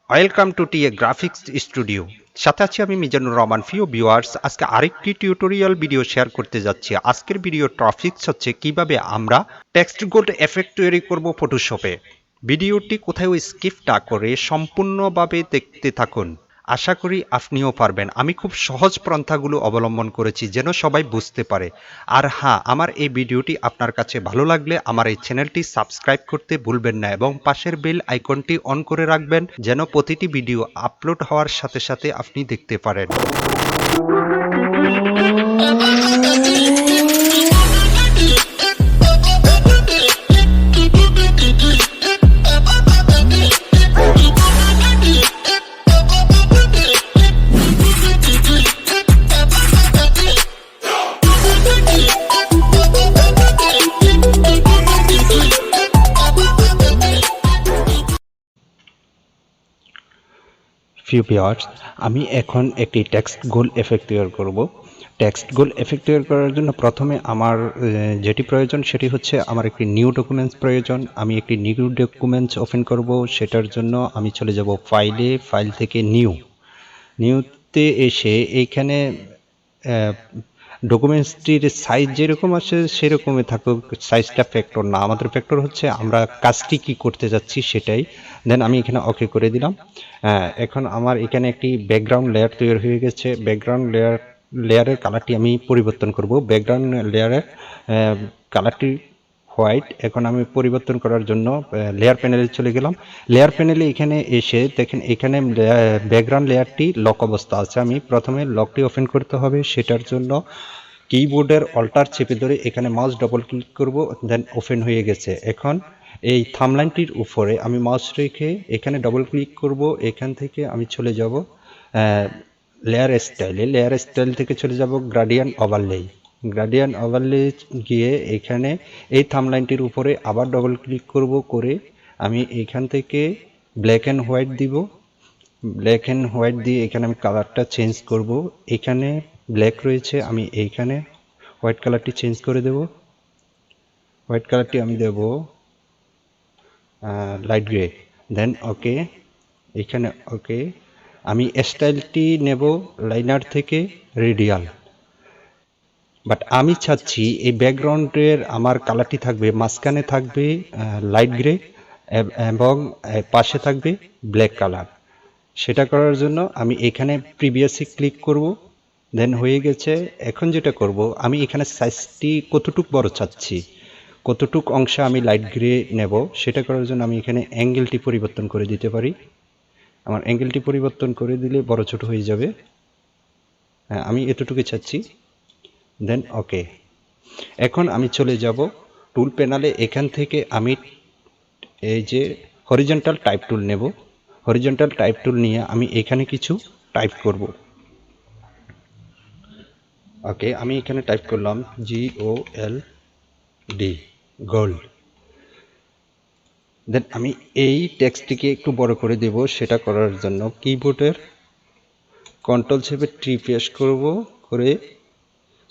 Welcome to T A graphics studio. সাথে আছি আমি মিজানুর রহমান। প্রিয় ভিউয়ার্স, আজকে আরেকটি টিউটোরিয়াল ভিডিও শেয়ার করতে যাচ্ছি। আজকের ভিডিও টপিকস হচ্ছে কিভাবে আমরা টেক্সট গোল্ড এফেক্ট তৈরি করব ফটোশপে। ভিডিওটি কোথাও স্কিপ না করে সম্পূর্ণভাবে দেখতে থাকুন। আশা করি আপনিও পারবেন। আমি খুব সহজ পন্থাগুলো অবলম্বন করেছি যেন সবাই বুঝতে পারে। আর হ্যাঁ, আমার এই ভিডিওটি আপনার কাছে ভালো লাগলে আমার এই চ্যানেলটি সাবস্ক্রাইব করতে ভুলবেন না এবং পাশের বেল আইকনটি অন করে রাখবেন যেন প্রতিটি ভিডিও আপলোড হওয়ার সাথে সাথে আপনি দেখতে পারেন। প্রিয় ভিউয়ার্স, আমি এখন একটি টেক্সট গোল এফেক্ট তৈরি করব। টেক্সট গোল এফেক্ট তৈরি করার জন্য প্রথমে আমার যেটি প্রয়োজন সেটি হচ্ছে আমার একটি নিউ ডকুমেন্টস প্রয়োজন। আমি একটি নিউ ডকুমেন্টস ওপেন করব। সেটার জন্য আমি চলে যাব ফাইলে, ফাইল থেকে নিউতে এসে এইখানে ডকুমেন্টসটির সাইজ যেরকম আছে সেরকমই থাকুক, সাইজটা ফ্যাক্টর না, আমাদের ফ্যাক্টর হচ্ছে আমরা কাজটি কি করতে যাচ্ছি সেটাই। দেন আমি এখানে ওকে করে দিলাম। এখন আমার এখানে একটি ব্যাকগ্রাউন্ড লেয়ার তৈরি হয়ে গেছে। ব্যাকগ্রাউন্ড লেয়ারের কালারটি আমি পরিবর্তন করব। ব্যাকগ্রাউন্ড লেয়ারের কালারটি হোয়াইট। এখন আমি পরিবর্তন করার জন্য লেয়ার প্যানেলে চলে গেলাম। লেয়ার প্যানেলে এখানে এসে দেখেন এখানে ব্যাকগ্রাউন্ড লেয়ারটি লক অবস্থা আছে। আমি প্রথমে লকটি ওপেন করতে হবে। সেটার জন্য কিবোর্ডের অল্টার চেপে ধরে এখানে মাউস ডবল ক্লিক করব, দেন ওপেন হয়ে গেছে। এখন এই থামলাইনটির উপরে আমি মাউস রেখে এখানে ডবল ক্লিক করব। এখান থেকে আমি চলে যাব লেয়ার স্টাইল থেকে চলে যাব গ্রাডিয়ান্ট ওভারলে গিয়ে এখানে এই থামলাইনটির উপরে আবার ডবল ক্লিক করব, করে আমি এখান থেকে ব্ল্যাক অ্যান্ড হোয়াইট দিব। ব্ল্যাক অ্যান্ড হোয়াইট দিয়ে এখানে আমি কালারটা চেঞ্জ করব। এখানে ব্ল্যাক রয়েছে, আমি এইখানে হোয়াইট কালারটি চেঞ্জ করে দেব। হোয়াইট কালারটি আমি দেব লাইট গ্রে। দেন ওকে, এখানে ওকে। আমি স্টাইলটি নেব লাইনার থেকে রেডিয়াল। বাট আমি চাচ্ছি এই ব্যাকগ্রাউন্ডের আমার কালারটি থাকবে, মাঝখানে থাকবে লাইট গ্রে এবং পাশে থাকবে ব্ল্যাক কালার। সেটা করার জন্য আমি এখানে প্রিভিয়াসে ক্লিক করব। দেন হয়ে গেছে। এখন যেটা করব, আমি এখানে সাইজটি কতটুক বড় চাচ্ছি, কতটুক অংশে আমি লাইট গ্রে নেব, সেটা করার জন্য আমি এখানে অ্যাঙ্গেলটি পরিবর্তন করে দিতে পারি। আমার অ্যাঙ্গেলটি পরিবর্তন করে দিলে বড় ছোট হয়ে যাবে। হ্যাঁ, আমি এতটুকু চাচ্ছি। দেন ওকে। এখন আমি চলে যাব টুল প্যানেলে। এখান থেকে আমি এই যে হরিজন্টাল টাইপ টুল নেব। হরিজন্টাল টাইপ টুল নিয়ে আমি এখানে কিছু টাইপ করব। ওকে, আমি এখানে টাইপ করলাম GOLD, গোল্ড। দেন আমি এই টেক্সটটিকে একটু বড় করে দেব। সেটা করার জন্য কিবোর্ডের কন্ট্রোল চেপে টি প্রেস করব, করে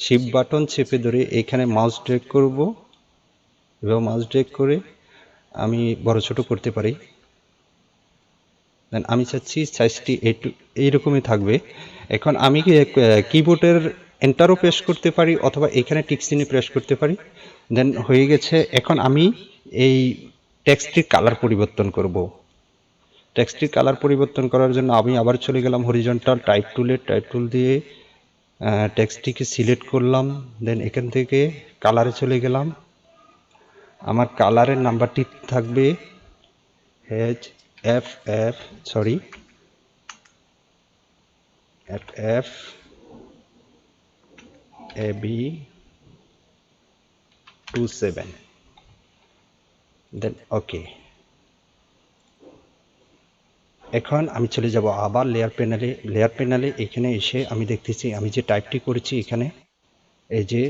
শিফট বাটন চেপে ধরে এখানে মাউস ড্র্যাগ করব এবং মাউস ড্র্যাগ করে আমি বড় ছোট করতে পারি। দেন আমি চাচ্ছি সাইজটি এইরকমই থাকবে। এখন আমি কিবোর্ডের এন্টারও প্রেস করতে পারি অথবা এখানে টিক চিহ্ন প্রেস করতে পারি। দেন হয়ে গেছে। এখন আমি এই টেক্সটটির কালার পরিবর্তন করব। টেক্সটটির কালার পরিবর্তন করার জন্য আমি আবার চলে গেলাম হরিজন্টাল টাইপ টুল দিয়ে টেক্সটটিকে সিলেক্ট করলাম। দেন এখান থেকে কালারে চলে গেলাম। আমার কালারের নাম্বারটি থাকবে FFAB27। দেন ওকে। এখন আমি চলে যাব আবার লেয়ার প্যানেলে এখানে এসে আমি দেখতেছি আমি যে টাইপটি করেছি এখানে এই যে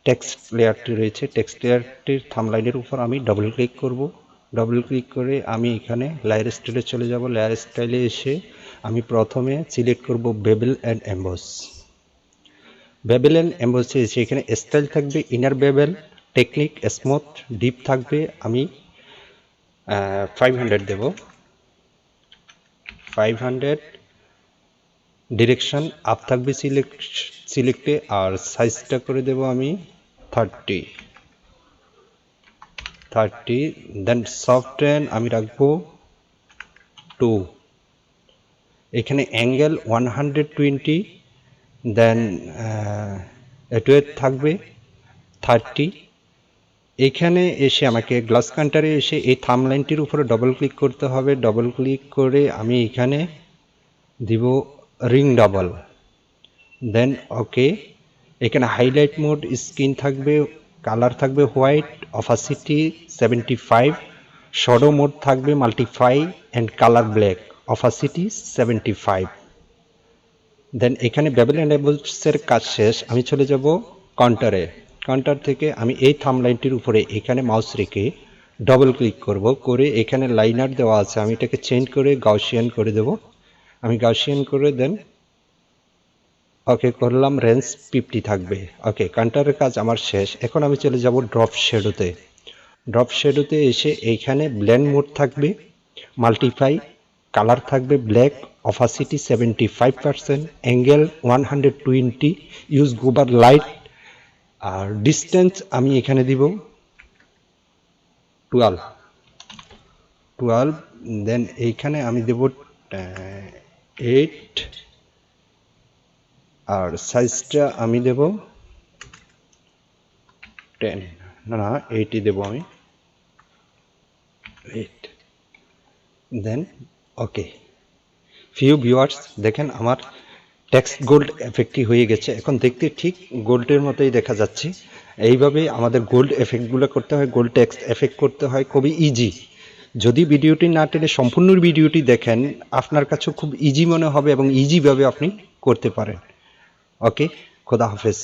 টেক্সট লেয়ারটি রয়েছে, টেক্সট লেয়ারটির থাম্বনেইলের উপর আমি ডবল ক্লিক করব। ডবল ক্লিক করে আমি এখানে লেয়ার স্টাইলে চলে যাব। লেয়ার স্টাইলে এসে আমি প্রথমে সিলেক্ট করব বেবেল অ্যান্ড এমবসে এসে এখানে স্টাইল থাকবে inner bevel, technique smooth, deep থাকবে। আমি 500 দেব। 500 ডিরেকশন আপ থাকবে সিলেক্টে, আর সাইজটা করে দেব আমি 30। দেন সফটওয়্যার আমি রাখবো 2। এখানে অ্যাঙ্গেল 120, দেন এটুয়েট থাকবে 30। এখানে এসে আমাকে গ্লাস কান্টারে এসে এই থাম লাইনটির উপরে ডবল ক্লিক করতে হবে। ডবল ক্লিক করে আমি এখানে দিব রিং ডাবল, দেন ওকে। এখানে হাইলাইট মোড স্ক্রিন থাকবে, কালার থাকবে হোয়াইট, অপাসিটি 75, শ্যাডো মোড থাকবে multiply and colour black, opacity 75। দেন এখানে বেবেল অ্যান্ড এর কাজ শেষ। আমি চলে যাব কাউন্টারে। কাউন্টার থেকে আমি এই থাম লাইনটির উপরে এখানে মাউস রেখে ডবল ক্লিক করব, করে এখানে লাইনার দেওয়া আছে, আমি এটাকে চেঞ্জ করে গাউসিয়ান করে দেব। আমি গাউসিয়ান করে দেন ওকে করলাম, রেঞ্জ 50 থাকবে। ওকে, কাউন্টারের কাজ আমার শেষ। এখন আমি চলে যাব ড্রপ শ্যাডোতে। ড্রপ শ্যাডোতে এসে এইখানে ব্লেন্ড মোড থাকবে মাল্টিপ্লাই, কালার থাকবে black, opacity 75%, angle 120, use global light, আর ডিস্টেন্স আমি এখানে দিব 12। দেন এইখানে আমি দেব 8, আর সাইজটা আমি দেব 10, না 8ই দেব আমি, 8। দেন ওকে। ফিউ ভিউয়ার্স, দেখেন আমার টেক্সট গোল্ড এফেক্টই হয়ে গেছে। এখন দেখতে ঠিক গোল্ডের মতোই দেখা যাচ্ছে। এইভাবে আমাদের গোল্ড এফেক্টগুলো করতে হয়, গোল্ড টেক্সট এফেক্ট করতে হয়, খুবই ইজি। যদি ভিডিওটি না টেনে সম্পূর্ণ ভিডিওটি দেখেন, আপনার কাছেও খুব ইজি মনে হবে এবং ইজিভাবে আপনি করতে পারেন। ওকে, খোদা হাফেজ।